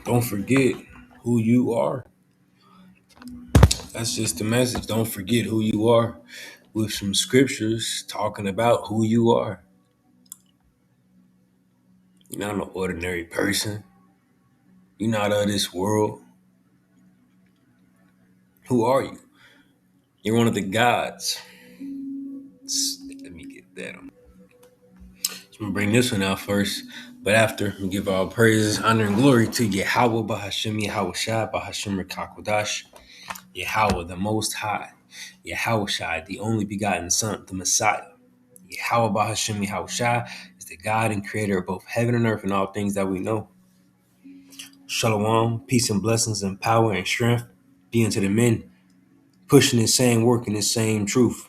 Don't forget who you are. That's just the message. Don't forget who you are with some scriptures talking about who you are. You're not an ordinary person. You're not of this world. Who are you? You're one of the gods. Let me get that. I'm gonna bring this one out first, but after we give all praises, honor, and glory to Yahweh Bahashim Yahweh Shai Bahashim Rakakwadash, Yahweh the Most High, Yahweh Shai, the only begotten Son, the Messiah. Yahweh Bahashim Yahweh Shai is the God and creator of both heaven and earth and all things that we know. Shalom, peace and blessings and power and strength be unto the men pushing the same work and the same truth,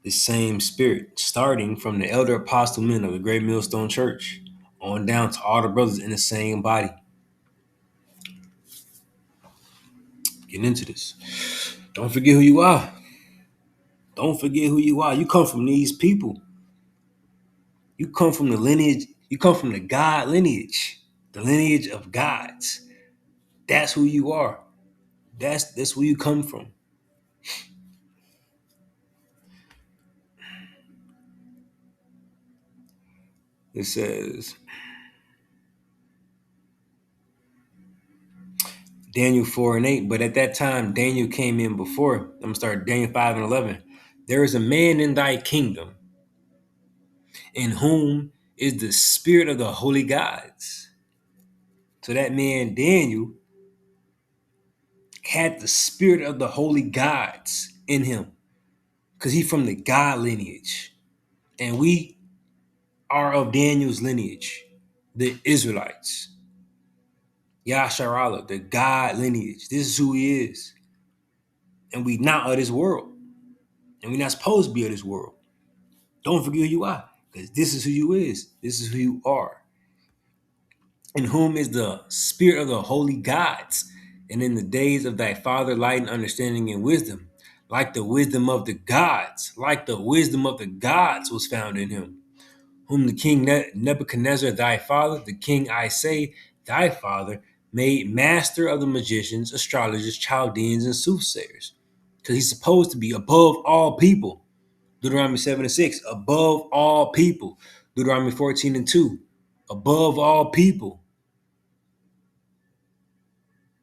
the same spirit, starting from the elder apostle men of the Great Millstone Church on down to all the brothers in the same body. Getting into this. Don't forget who you are. Don't forget who you are. You come from these people. You come from the lineage. You come from the God lineage, the lineage of gods. That's who you are. That's where you come from. It says Daniel 4 and 8, but at that time Daniel came in before. I'm gonna start Daniel 5 and 11. There is a man in thy kingdom in whom is the spirit of the holy gods. So that man Daniel had the spirit of the holy gods in him because he's from the God lineage. And we are of Daniel's lineage, the Israelites. Yasharallah, the God lineage. This is who he is. And we not of this world. And we're not supposed to be of this world. Don't forget who you are, because this is who you is. This is who you are. In whom is the spirit of the holy gods, and in the days of thy father light and understanding and wisdom, like the wisdom of the gods, was found in him, whom the king Nebuchadnezzar thy father, the king I say thy father, made master of the magicians, astrologers, Chaldeans, and soothsayers, because he's supposed to be above all people. Deuteronomy 7 and 6, above all people. Deuteronomy 14 and 2, above all people.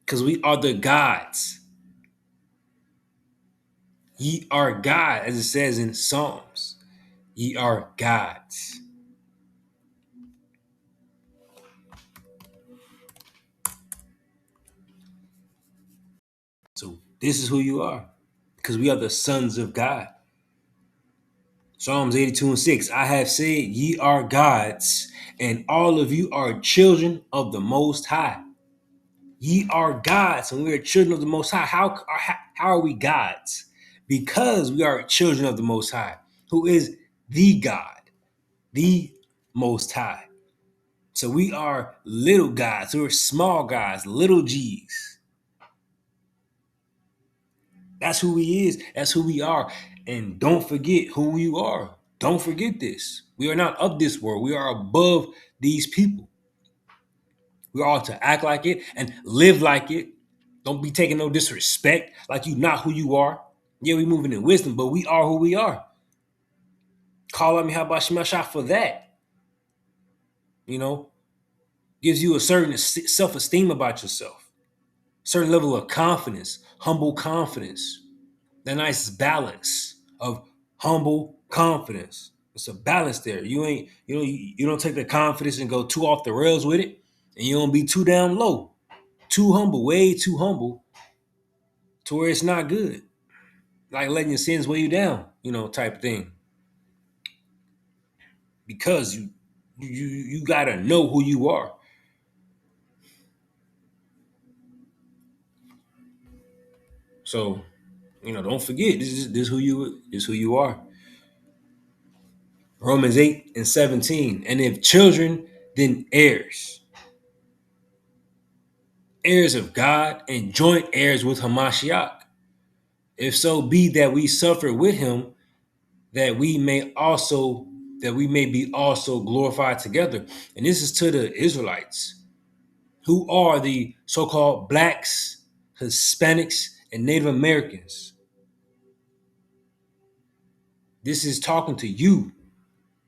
Because we are the gods. Ye are God, as it says in Psalms. Ye are gods. So this is who you are. Because we are the sons of God. Psalms 82 and 6, I have said ye are gods, and all of you are children of the Most High. Ye are gods, and we are children of the Most High. How are we gods? Because we are children of the Most High, who is the God, the Most High. So we are little gods. We're small gods, little G's. That's who he is. That's who we are. And don't forget who you are. Don't forget this. We are not of this world. We are above these people. We are to act like it and live like it. Don't be taking no disrespect like you not who you are. Yeah, we moving in wisdom, but we are who we are. Call out me how about Shemashah for that. You know, gives you a certain self-esteem about yourself, certain level of confidence, humble confidence. That nice balance of humble confidence. It's a balance there. You don't take the confidence and go too off the rails with it, and you don't be too down low, too humble, way too humble, to where it's not good. Like letting your sins weigh you down, type of thing. Because you gotta know who you are. So, don't forget this who you are. Romans 8 and 17. And if children, then heirs. Heirs of God and joint heirs with Hamashiach. If so be that we suffer with him, that we may be also glorified together. And this is to the Israelites. who are the so-called blacks, Hispanics, and Native Americans. This is talking to you.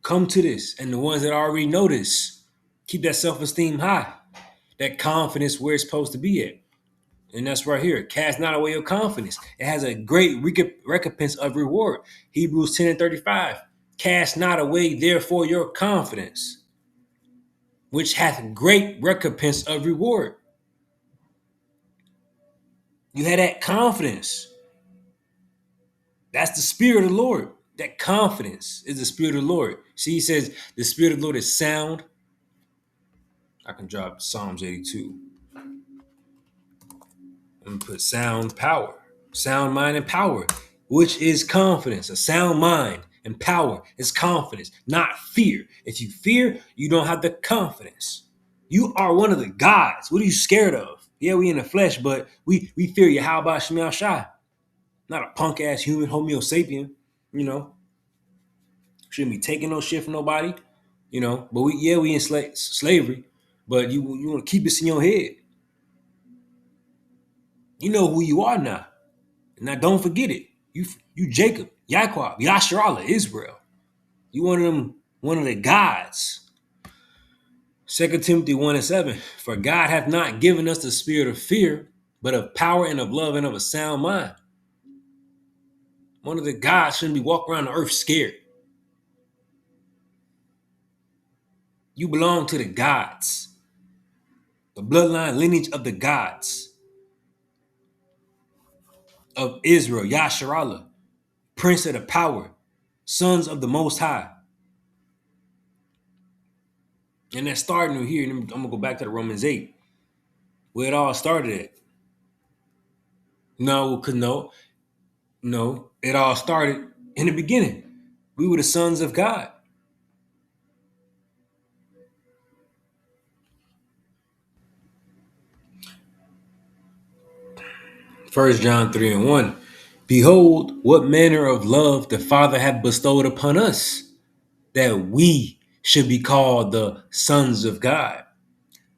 Come to this. And the ones that already know this, keep that self-esteem high, that confidence where it's supposed to be at. And that's right here. Cast not away your confidence. It has a great recompense of reward. Hebrews 10 and 35. Cast not away, therefore, your confidence, which hath great recompense of reward. You had that confidence. That's the Spirit of the Lord. That confidence is the Spirit of the Lord. See, he says the Spirit of the Lord is sound. I can drop Psalms 82. And put sound power, sound mind and power, which is confidence. A sound mind and power is confidence, not fear. If you fear, you don't have the confidence. You are one of the gods. What are you scared of? Yeah, we in the flesh, but we fear Yahweh Shemel Shai, not a punk ass human Homo sapien. You know, shouldn't be taking no shit from nobody. You know, but we in slavery, but you want to keep this in your head. You know who you are now. Now don't forget it. You Jacob, Yaquab, Yasharallah, Israel. You one of the gods. 2 Timothy 1 and 7. For God hath not given us the spirit of fear, but of power and of love and of a sound mind. One of the gods shouldn't be walking around the earth scared. You belong to the gods. The bloodline lineage of the gods of Israel, Yasharallah, Prince of the power, sons of the Most High. And that's starting here. I'm going to go back to the Romans 8, where it all started at. No, because no, it all started in the beginning. We were the sons of God. 1 John 3 and 1. Behold, what manner of love the Father hath bestowed upon us, that we should be called the sons of God.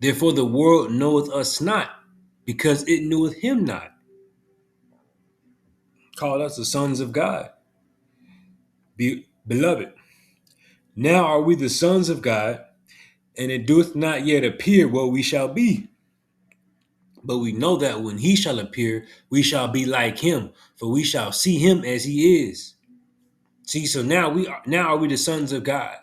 Therefore the world knoweth us not, because it kneweth him not. Called us the sons of God. Beloved, now are we the sons of God, and it doeth not yet appear what we shall be. But we know that when he shall appear, we shall be like him, for we shall see him as he is. See, so now are we the sons of God,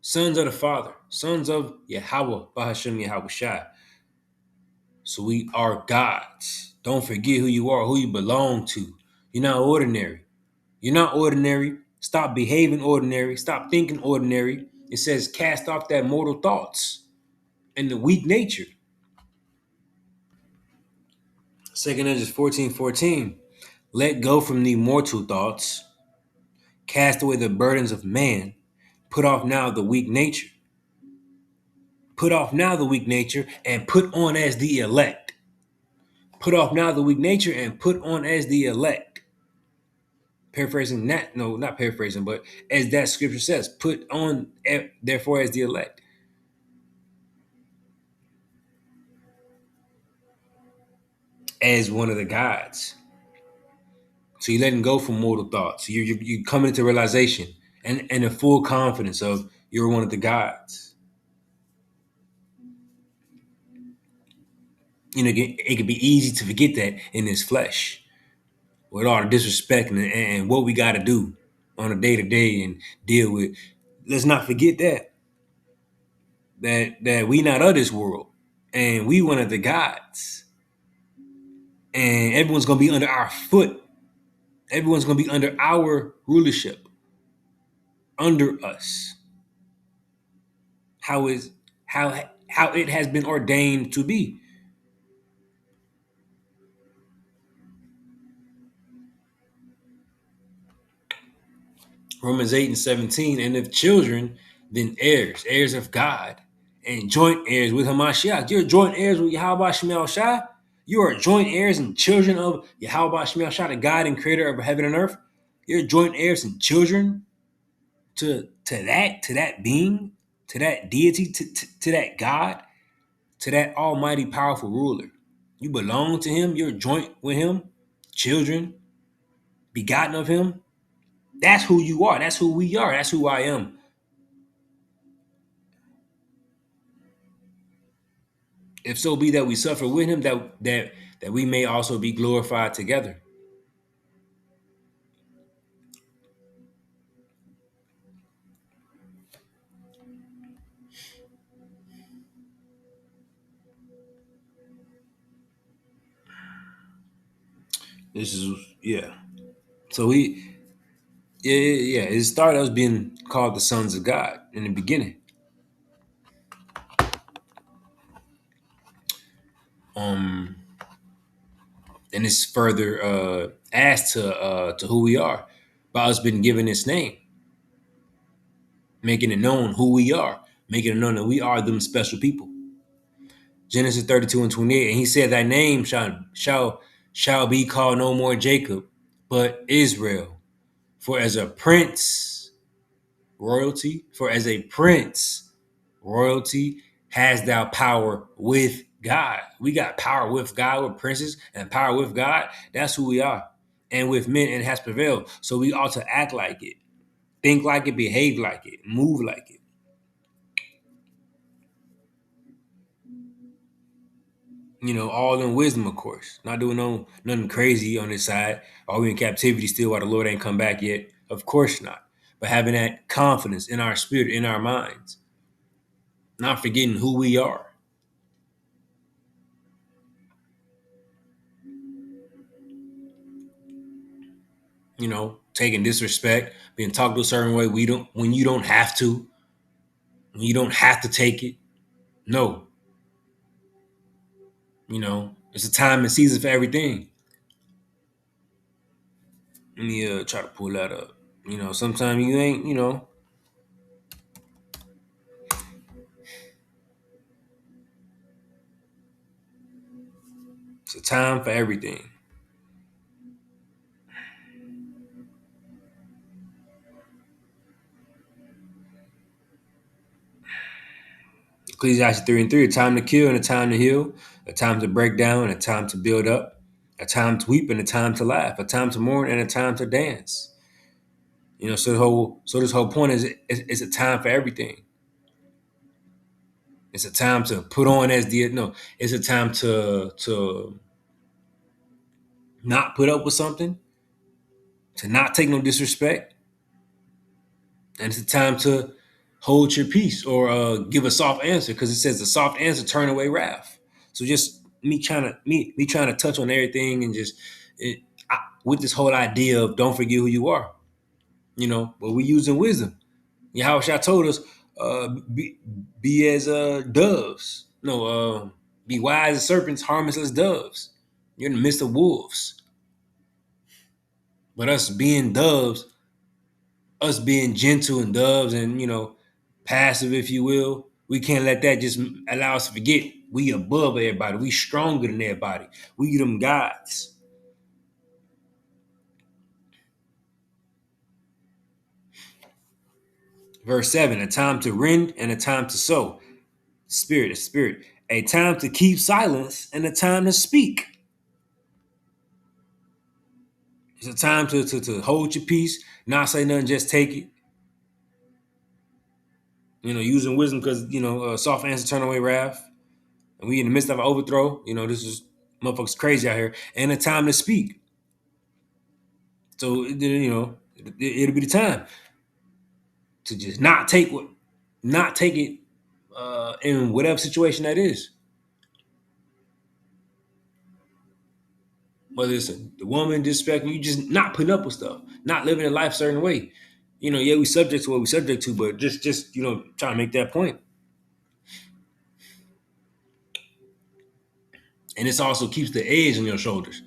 sons of the Father, sons of Yahweh, Bahashem Yahweh Shai. So we are gods. Don't forget who you are, who you belong to. You're not ordinary. You're not ordinary. Stop behaving ordinary. Stop thinking ordinary. It says cast off that mortal thoughts and the weak nature. 2 Ezra 14:14. Let go from the mortal thoughts. Cast away the burdens of man. Put off now the weak nature. Put off now the weak nature and put on as the elect. Put off now the weak nature and put on as the elect. Paraphrasing that, no, not paraphrasing, but as that scripture says, put on therefore as the elect. As one of the gods. So you're letting go from mortal thoughts. You're coming into realization and a full confidence of you're one of the gods. You know, it can be easy to forget that in this flesh with all the disrespect and what we got to do on a day-to-day and deal with. Let's not forget that we not of this world and we one of the gods. And everyone's going to be under our foot. Everyone's going to be under our rulership, under us. How it has been ordained to be. Romans 8 and 17, and if children, then heirs, heirs of God, and joint heirs with Hamashiach. You're joint heirs with Yahweh Shemel Shai. You are joint heirs and children of Yahweh Shemel Shai, the God and creator of heaven and earth. You're joint heirs and children to that being, to that deity, to that God. to that almighty powerful ruler. You belong to him, you're joint with him, children, begotten of him. That's who you are. That's who we are. That's who I am. If so be that we suffer with him, that we may also be glorified together. This is yeah. So yeah. It started us being called the sons of God in the beginning. Um, and it's further adds to who we are by us being given this name, making it known who we are, making it known that we are them special people. Genesis 32 and 28, and he said, "Thy name shall be called no more Jacob, but Israel. For as a prince, royalty, for as a prince, royalty, has thou power with God." We got power with God, with princes, and power with God. That's who we are. And with men, it has prevailed. So we ought to act like it, think like it, behave like it, move like it. All in wisdom, of course. Not doing nothing crazy on this side. Are we in captivity still while the Lord ain't come back yet? Of course not. But having that confidence in our spirit, in our minds, not forgetting who we are. Taking disrespect, being talked to a certain way. We don't when you don't have to, when you don't have to take it. No, it's a time and season for everything. Let me try to pull that up. Sometimes you ain't. It's a time for everything. Ecclesiastes 3 and 3, a time to kill and a time to heal, a time to break down and a time to build up, a time to weep and a time to laugh, a time to mourn and a time to dance. So this whole point is it's a time for everything. It's a time to put on as the no. It's a time to not put up with something, to not take no disrespect, and it's a time to hold your peace or give a soft answer because it says a soft answer turn away wrath. So just me trying to touch on everything and just with this whole idea of don't forget who you are, but we using wisdom. Yahweh told us, be as doves. No, be wise as serpents, harmless as doves. You're in the midst of wolves. But us being doves, us being gentle and doves and, passive, if you will, we can't let that just allow us to forget we above everybody. We stronger than everybody. We them gods. Verse 7, a time to rend and a time to sow. Spirit, is spirit. A time to keep silence and a time to speak. It's a time to hold your peace, not say nothing, just take it. Using wisdom because, soft answer turn away wrath. And we in the midst of an overthrow. This is motherfuckers crazy out here. And a time to speak. So, it'll be the time to just not take it in whatever situation that is. Whether it's the woman disrespecting you, just not putting up with stuff, not living a life a certain way. Yeah, we subject to what we subject to, but just trying to make that point. And this also keeps the edge on your shoulders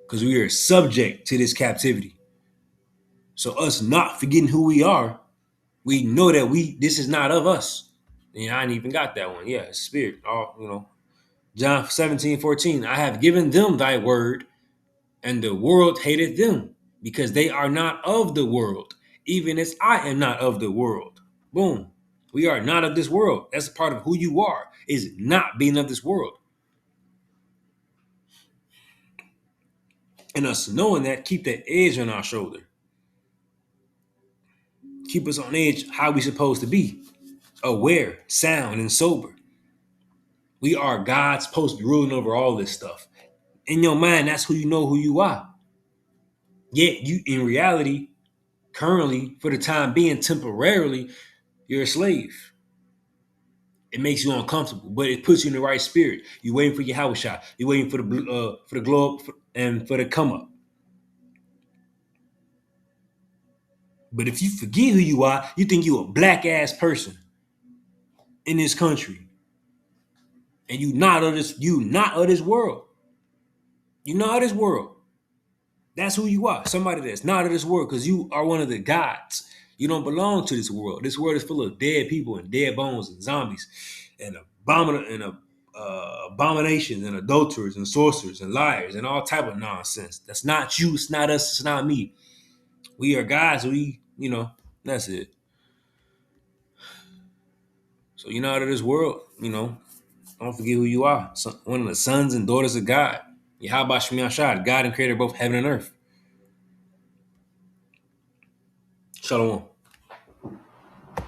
because we are subject to this captivity. So us not forgetting who we are, we know that this is not of us. I ain't even got that one. Yeah, it's spirit. John 17:14. I have given them thy word, and the world hated them because they are not of the world, even as I am not of the world. Boom. We are not of this world. That's a part of who you are, is not being of this world. And us knowing that, keep that edge on our shoulder. Keep us on edge how we supposed to be. Aware, sound, and sober. We are God supposed to be ruling over all this stuff. In your mind, that's who you are. Yet you in reality, currently, for the time being, temporarily, you're a slave. It makes you uncomfortable, but it puts you in the right spirit. You're waiting for your house shot. You're waiting for the glow up and for the come up. But if you forget who you are, you think you're a black ass person in this country, and you not of this. You not of this world. You not of this world. That's who you are. Somebody that's not of this world, because you are one of the gods. You don't belong to this world. This world is full of dead people and dead bones and zombies and abominations and adulterers and sorcerers and liars and all type of nonsense. That's not you. It's not us. It's not me. We are gods. That's it. So you're not of this world. Don't forget who you are. One of the sons and daughters of God. Yahweh Shemi Ashad, God and creator of both heaven and earth. Shalom.